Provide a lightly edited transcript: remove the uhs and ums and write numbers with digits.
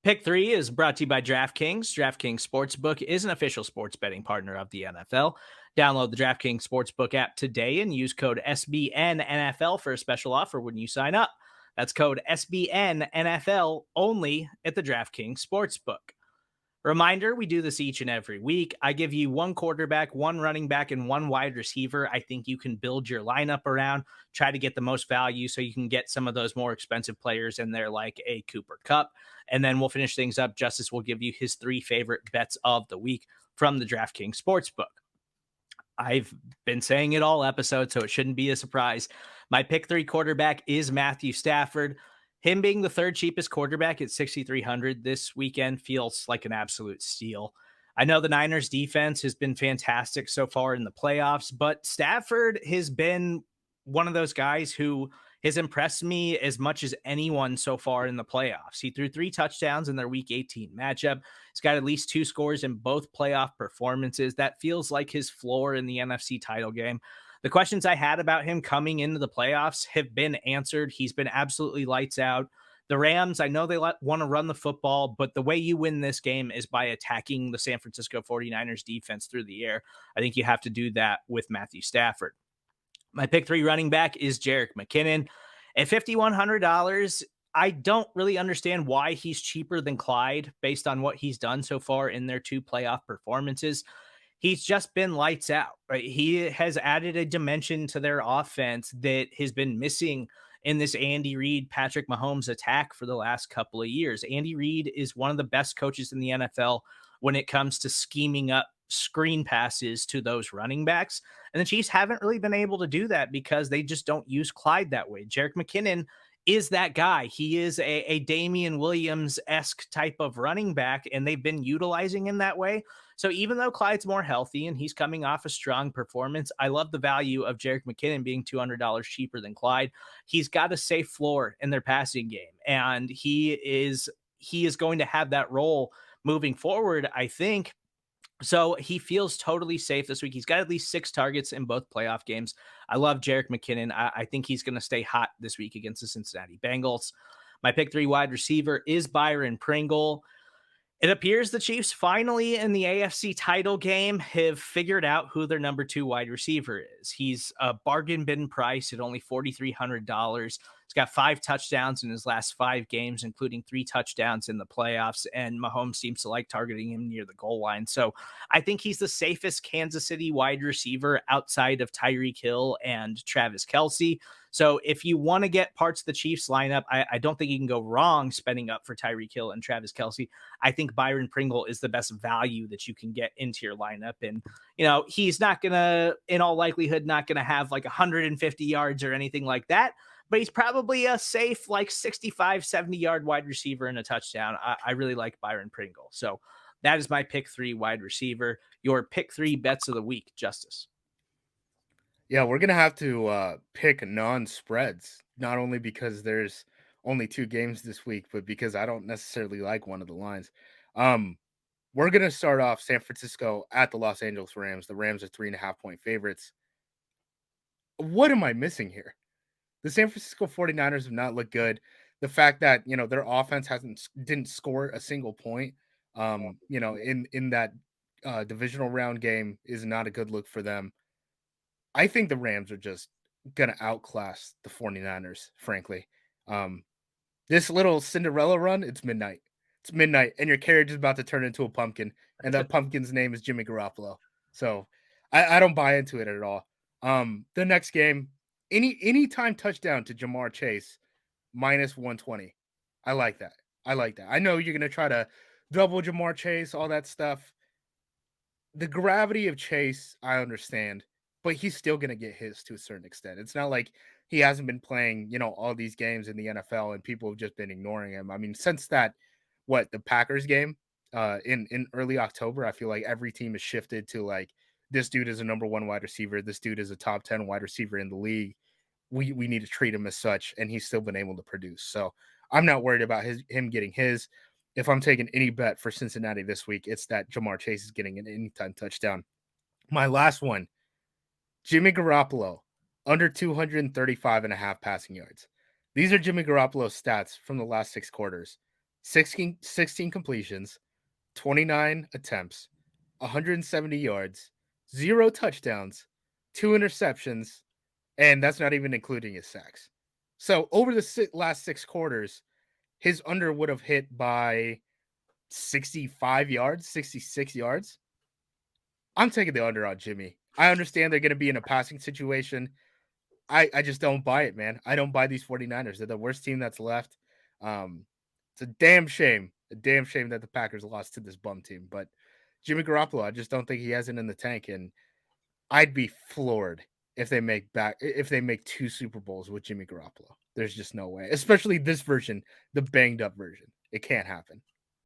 Pick 3 is brought to you by DraftKings. DraftKings Sportsbook is an official sports betting partner of the NFL. Download the DraftKings Sportsbook app today and use code SBNNFL for a special offer when you sign up. That's code SBNNFL only at the DraftKings Sportsbook. Reminder, we do this each and every week. I give you one quarterback, one running back, and one wide receiver I think you can build your lineup around. Try to get the most value so you can get some of those more expensive players in there, like a Cooper Kupp. And then we'll finish things up. Justice will give you his 3 favorite bets of the week from the DraftKings Sportsbook. I've been saying it all episode, so it shouldn't be a surprise. My pick 3 quarterback is Matthew Stafford. Him being the third cheapest quarterback at 6,300 this weekend feels like an absolute steal. I know the Niners defense has been fantastic so far in the playoffs, but Stafford has been one of those guys who has impressed me as much as anyone so far in the playoffs. He threw 3 touchdowns in their week 18 matchup. He's got at least 2 scores in both playoff performances. That feels like his floor in the NFC title game. The questions I had about him coming into the playoffs have been answered. He's been absolutely lights out. The Rams, I know they want to run the football, but the way you win this game is by attacking the San Francisco 49ers defense through the air. I think you have to do that with Matthew Stafford. My pick 3 running back is Jerick McKinnon. At $5,100, I don't really understand why he's cheaper than Clyde based on what he's done so far in their 2 playoff performances. He's just been lights out, right? He has added a dimension to their offense that has been missing in this Andy Reid, Patrick Mahomes attack for the last couple of years. Andy Reid is one of the best coaches in the NFL when it comes to scheming up screen passes to those running backs. And the Chiefs haven't really been able to do that because they just don't use Clyde that way. Jerick McKinnon is that guy. He is a Damian Williams-esque type of running back, and they've been utilizing him that way. So even though Clyde's more healthy and he's coming off a strong performance, I love the value of Jerick McKinnon being $200 cheaper than Clyde. He's got a safe floor in their passing game, and he is going to have that role moving forward, I think. So he feels totally safe this week. He's got at least 6 targets in both playoff games. I love Jerick McKinnon. I think he's going to stay hot this week against the Cincinnati Bengals. My pick 3 wide receiver is Byron Pringle. It appears the Chiefs finally in the AFC title game have figured out who their number 2 wide receiver is. He's a bargain bin price at only $4,300. He's got 5 touchdowns in his last 5 games, including 3 touchdowns in the playoffs, and Mahomes seems to like targeting him near the goal line. So I think he's the safest Kansas City wide receiver outside of Tyreek Hill and Travis Kelce. So if you want to get parts of the Chiefs lineup, I don't think you can go wrong spending up for Tyreek Hill and Travis Kelce. I think Byron Pringle is the best value that you can get into your lineup. And, he's not going to, in all likelihood, not going to have like 150 yards or anything like that, but he's probably a safe, like 65, 70-yard wide receiver and a touchdown. I really like Byron Pringle. So that is my pick 3 wide receiver. Your pick 3 bets of the week, Justice. Yeah, we're gonna have to pick non-spreads, not only because there's only 2 games this week, but because I don't necessarily like one of the lines. Um, we're gonna start off San Francisco at the Los Angeles Rams. The Rams are 3.5-point favorites. What am I missing here? The San Francisco 49ers have not looked good. The fact that, their offense didn't score a single point, in that divisional round game is not a good look for them. I think the Rams are just gonna outclass the 49ers, frankly. Um, this little Cinderella run, it's midnight. It's midnight, and your carriage is about to turn into a pumpkin, and that pumpkin's name is Jimmy Garoppolo. So I don't buy into it at all. The next game, anytime touchdown to Jamar Chase, minus 120. I like that. I like that. I know you're gonna try to double Jamar Chase, all that stuff. The gravity of Chase, I understand, but he's still going to get his to a certain extent. It's not like he hasn't been playing, all these games in the NFL and people have just been ignoring him. I mean, since the Packers game in early October, I feel like every team has shifted to like, this dude is a number 1 wide receiver. This dude is a top 10 wide receiver in the league. We need to treat him as such, and he's still been able to produce. So I'm not worried about him getting his. If I'm taking any bet for Cincinnati this week, it's that Jamar Chase is getting an anytime touchdown. My last one, Jimmy Garoppolo, under 235.5 passing yards. These are Jimmy Garoppolo's stats from the last 6 quarters. 16 completions, 29 attempts, 170 yards, 0 touchdowns, 2 interceptions, and that's not even including his sacks. So over the last 6 quarters, his under would have hit by 65 yards, 66 yards. I'm taking the under on Jimmy. I understand they're going to be in a passing situation. I just don't buy it, man. I don't buy these 49ers. They're the worst team that's left. It's a damn shame. A damn shame that the Packers lost to this bum team. But Jimmy Garoppolo, I just don't think he has it in the tank. And I'd be floored if they make 2 Super Bowls with Jimmy Garoppolo. There's just no way. Especially this version, the banged up version. It can't happen.